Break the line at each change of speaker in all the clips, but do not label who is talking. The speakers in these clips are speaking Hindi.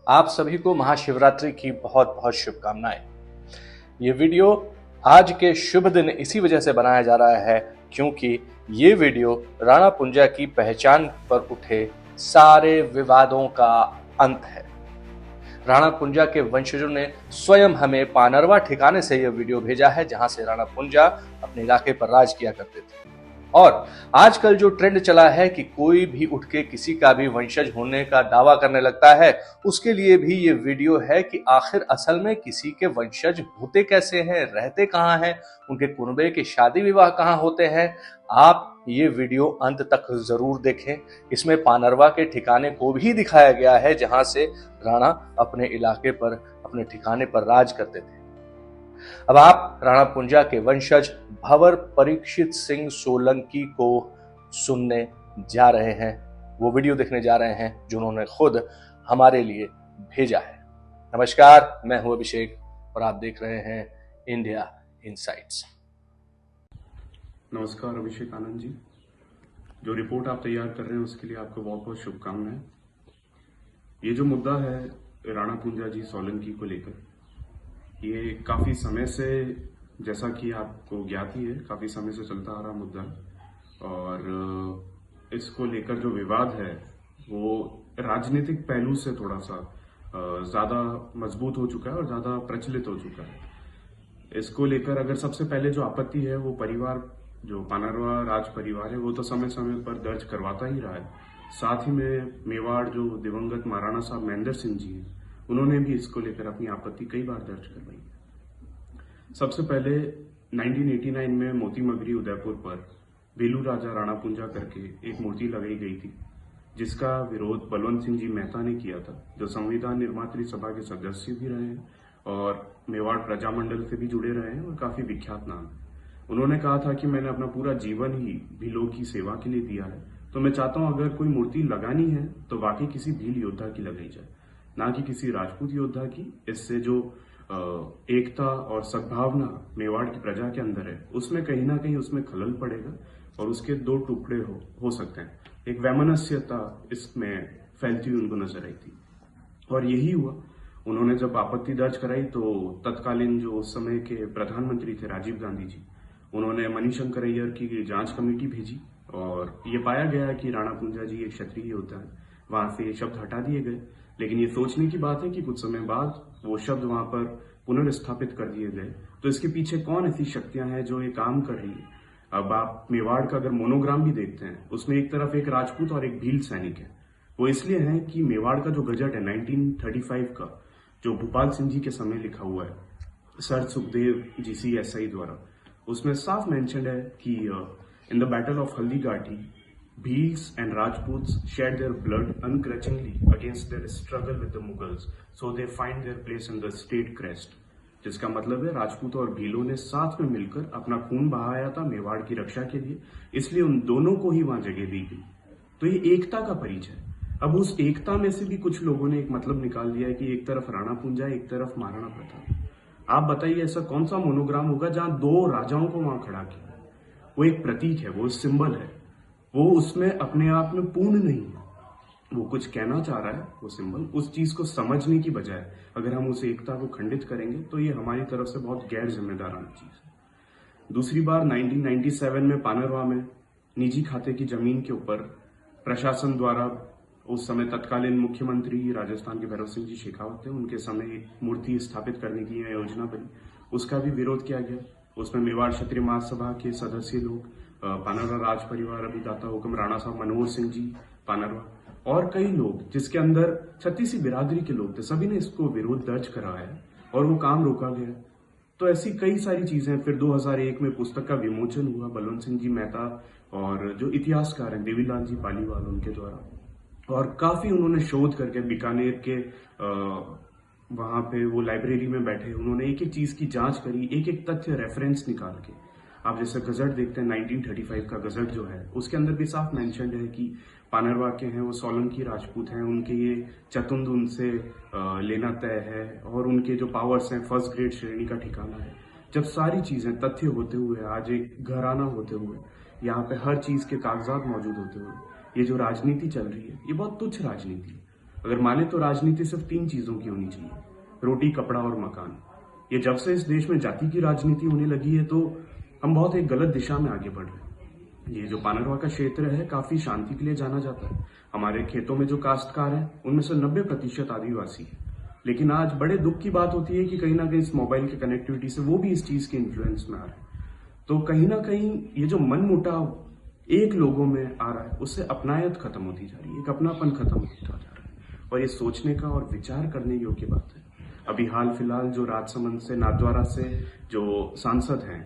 आप सभी को महाशिवरात्रि की बहुत बहुत शुभकामनाएं। ये वीडियो आज के शुभ दिन इसी वजह से बनाया जा रहा है क्योंकि ये वीडियो राणा पुंजा की पहचान पर उठे सारे विवादों का अंत है। राणा पुंजा के वंशजों ने स्वयं हमें पानरवा ठिकाने से यह वीडियो भेजा है जहां से राणा पुंजा अपने इलाके पर राज किया करते थे। और आजकल जो ट्रेंड चला है कि कोई भी उठ के किसी का भी वंशज होने का दावा करने लगता है, उसके लिए भी ये वीडियो है कि आखिर असल में किसी के वंशज होते कैसे हैं, रहते कहां हैं, उनके कुनबे के शादी विवाह कहां होते हैं। आप ये वीडियो अंत तक जरूर देखें। इसमें पानरवा के ठिकाने को भी दिखाया गया है जहां से राणा अपने इलाके पर, अपने ठिकाने पर राज करते थे। अब आप राणा पुंजा के वंशज भंवर परीक्षित सिंह सोलंकी को सुनने जा रहे हैं, वो वीडियो देखने जा रहे हैं जो उन्होंने खुद हमारे लिए भेजा है। नमस्कार, मैं हूं अभिषेक और आप देख रहे हैं इंडिया इनसाइट्स।
नमस्कार अभिषेक आनंद जी, जो रिपोर्ट आप तैयार कर रहे हैं उसके लिए आपको बहुत बहुत शुभकामनाएं। ये जो मुद्दा है राणा पुंजा जी सोलंकी को लेकर, ये काफी समय से, जैसा कि आपको ज्ञात ही है, काफी समय से चलता आ रहा मुद्दा है। और इसको लेकर जो विवाद है वो राजनीतिक पहलू से थोड़ा सा ज्यादा मजबूत हो चुका है और ज्यादा प्रचलित हो चुका है। इसको लेकर अगर सबसे पहले जो आपत्ति है वो परिवार, जो पानरवा राज परिवार है, वो तो समय समय पर दर्ज करवाता ही रहा है। साथ ही में मेवाड़ जो दिवंगत महाराणा साहब महेंद्र सिंह जी हैं, उन्होंने भी इसको लेकर अपनी आपत्ति कई बार दर्ज करवाई। सबसे पहले 1989 में मोती मगरी उदयपुर पर बेलू राजा राणा पुंजा करके एक मूर्ति लगाई गई थी, जिसका विरोध बलवंत सिंह जी मेहता ने किया था, जो संविधान निर्मात्री सभा के सदस्य भी रहे हैं और मेवाड़ प्रजामंडल से भी जुड़े रहे हैं और काफी विख्यात नाम है। उन्होंने कहा था कि मैंने अपना पूरा जीवन ही भीलों की सेवा के लिए दिया है, तो मैं चाहता हूं अगर कोई मूर्ति लगानी है तो वाकई किसी भील योद्धा की लगाई जाए, ना कि किसी राजपूत योद्धा की। इससे जो एकता और सद्भावना मेवाड़ की प्रजा के अंदर है, उसमें कहीं ना कहीं उसमें खलल पड़ेगा और उसके दो टुकड़े हो सकते हैं। एक वैमनस्यता इसमें फैलती हुई उनको नजर आई थी और यही हुआ। उन्होंने जब आपत्ति दर्ज कराई तो तत्कालीन जो उस समय के प्रधानमंत्री थे राजीव गांधी जी, उन्होंने मणिशंकर अय्यर की जांच कमेटी भेजी और ये पाया गया कि राणा पुंजा जी एक क्षत्रिय योद्धा है। वहां से ये शब्द हटा दिए गए, लेकिन ये सोचने की बात है कि कुछ समय बाद वो शब्द वहां पर पुनर्स्थापित कर दिए गए। तो इसके पीछे कौन ऐसी शक्तियां हैं जो ये काम कर रही है? अब आप मेवाड़ का अगर मोनोग्राम भी देखते हैं, उसमें एक तरफ एक राजपूत और एक भील सैनिक है। वो इसलिए है कि मेवाड़ का जो गजट है 1935 का, जो भूपाल सिंह जी के समय लिखा हुआ है सर सुखदेव GCSI द्वारा, उसमें साफ मेंशन है कि in the battle of Haldi Ghati Bhils and Rajputs shed their blood ungrudgingly against their struggle with the Mughals, so they find their place in the state crest। जिसका मतलब है राजपूत और भीलों ने साथ में मिलकर अपना खून बहाया था मेवाड़ की रक्षा के लिए, इसलिए उन दोनों को ही वहां जगह दी गई। तो ये एकता का परिचय। अब उस एकता में से भी कुछ लोगों ने एक मतलब निकाल दिया है कि एक तरफ राणा पुंजा, एक तरफ महाराणा प्रताप। आप बताइए ऐसा कौन सा मोनोग्राम होगा जहां दो राजाओं को वहां खड़ा किया? वो एक प्रतीक है, वो सिंबल है, वो उसमें अपने आप में पूर्ण नहीं है। वो कुछ कहना चाह रहा है वो सिंबल, उस चीज को समझने की बजाय अगर हम उस एकता को खंडित करेंगे तो ये हमारी तरफ से बहुत गैर जिम्मेदाराना चीज है। दूसरी बार 1997 में पानरवा में निजी खाते की जमीन के ऊपर प्रशासन द्वारा, उस समय तत्कालीन मुख्यमंत्री राजस्थान के भैरव सिंह जी शेखावत थे, उनके समय एक मूर्ति स्थापित करने की योजना बनी, उसका भी विरोध किया गया। उसमें मेवाड़ क्षत्रिय महासभा के सदस्य लोग, पानरवा राज परिवार अभिदाता हुक्म राणा साहब मनोहर सिंह जी पानरवा और कई लोग, जिसके अंदर छत्तीसी बिरादरी के लोग थे, सभी ने इसको विरोध दर्ज कराया और वो काम रोका गया। तो ऐसी कई सारी चीजें। फिर 2001 में पुस्तक का विमोचन हुआ बलवंत सिंह जी मेहता और जो इतिहासकार हैं देवीलाल जी पालीवाल, उनके द्वारा, और काफी उन्होंने शोध करके बीकानेर के वहां पे वो लाइब्रेरी में बैठे उन्होंने एक एक चीज की जांच करी, एक एक तथ्य रेफरेंस निकाल के। आप जैसे गजट देखते हैं 1935 का गजट जो है, उसके अंदर भी साफ मेंशन है कि पानरवा के हैं वो सोलंकी राजपूत हैं, उनके ये चतुंद उनसे लेना तय है और उनके जो पावर्स हैं फर्स्ट ग्रेड श्रेणी का ठिकाना है। जब सारी चीजें तथ्य होते हुए, आज एक घराना होते हुए, यहाँ पे हर चीज के कागजात मौजूद होते हुए, ये जो राजनीति चल रही है ये बहुत तुच्छ राजनीति है। अगर माने तो राजनीति सिर्फ 3 चीजों की होनी चाहिए, रोटी, कपड़ा और मकान। ये जब से इस देश में जाति की राजनीति होने लगी है तो हम बहुत एक गलत दिशा में आगे बढ़ रहे हैं। ये जो पानरवा का क्षेत्र है काफी शांति के लिए जाना जाता है। हमारे खेतों में जो काश्तकार हैं उनमें से 90% आदिवासी है। लेकिन आज बड़े दुख की बात होती है कि कहीं ना कहीं इस मोबाइल के कनेक्टिविटी से वो भी इस चीज के इन्फ्लुएंस में आ रहे हैं। तो कहीं ना कहीं ये जो मन मुटाव एक लोगों में आ रहा है उससे अपनायत खत्म होती जा रही है, एक अपनापन खत्म होता जा रहा है। और ये सोचने का और विचार करने योग्य बात है। अभी हाल फिलहाल जो राजसमंद से, नाथद्वारा से जो सांसद हैं,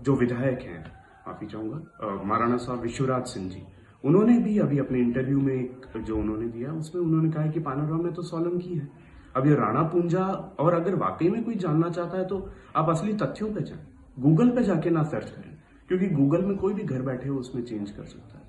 जो विधायक हैं, माफी चाहूंगा, महाराणा साहब विश्वराज सिंह जी, उन्होंने भी अभी अपने इंटरव्यू में एक जो उन्होंने दिया उसमें उन्होंने कहा कि पानरवा में तो सोलंकी है। अब ये राणा पुंजा, और अगर वाकई में कोई जानना चाहता है तो आप असली तथ्यों पे जाएं, गूगल पे जाके ना सर्च करें, क्योंकि गूगल में कोई भी घर बैठे हो उसमें चेंज कर सकता है।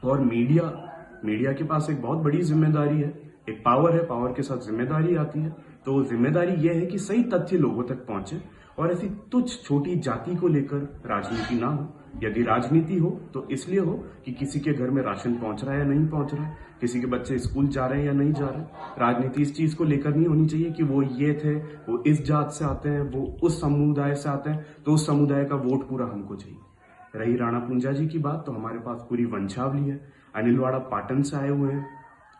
और मीडिया के पास एक बहुत बड़ी जिम्मेदारी है, एक पावर है, पावर के साथ जिम्मेदारी आती है। तो जिम्मेदारी यह है कि सही तथ्य लोगों तक पहुंचे और ऐसी तुच्छ छोटी जाति को लेकर राजनीति ना हो। यदि राजनीति हो तो इसलिए हो कि किसी के घर में राशन पहुंच रहा है या नहीं पहुंच रहा है, किसी के बच्चे स्कूल जा रहे हैं या नहीं जा रहे हैं। राजनीति इस चीज को लेकर नहीं होनी चाहिए कि वो ये थे, वो इस जात से आते हैं, वो उस समुदाय से आते हैं, तो उस समुदाय का वोट पूरा हमको चाहिए। रही राणा पुंजा जी की बात, तो हमारे पास पूरी वंशावली है। अनिलवाड़ा पाटन से आए हुए हैं,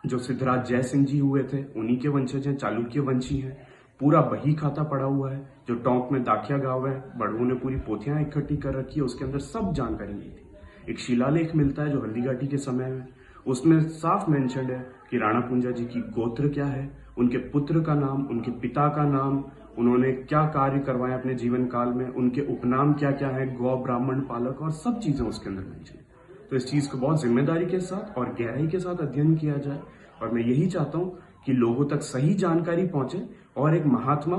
जो सिद्धराज जय सिंह जी हुए थे उन्हीं के वंशज हैं, चालुक्य वंशी हैं। पूरा बही खाता पड़ा हुआ है। जो टोंक में दाखिया गांव है, बड़ुओं ने पूरी पोथियां इकट्ठी कर रखी है, उसके अंदर सब जानकारी ली थी। एक शिलालेख मिलता है जो हल्दीघाटी के समय में, उसमें साफ मेंशन्ड है कि राणा पुंजा जी की गोत्र क्या है, उनके पुत्र का नाम, उनके पिता का नाम, उन्होंने क्या कार्य करवाए अपने जीवन काल में, उनके उपनाम क्या क्या है, गौ, ब्राह्मण, पालक, और सब चीजें उसके अंदर मेंशन है। तो इस चीज को बहुत जिम्मेदारी के साथ और गहराई के साथ अध्ययन किया जाए। और मैं यही चाहता हूं कि लोगों तक सही जानकारी पहुंचे। और एक महात्मा,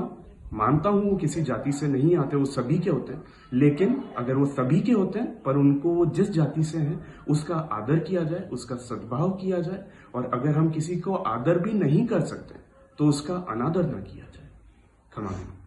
मानता हूं वो किसी जाति से नहीं आते, वो सभी के होते हैं, लेकिन अगर वो सभी के होते हैं पर उनको वो जिस जाति से हैं उसका आदर किया जाए, उसका सद्भाव किया जाए। और अगर हम किसी को आदर भी नहीं कर सकते तो उसका अनादर न किया जाए। क्षमा करें।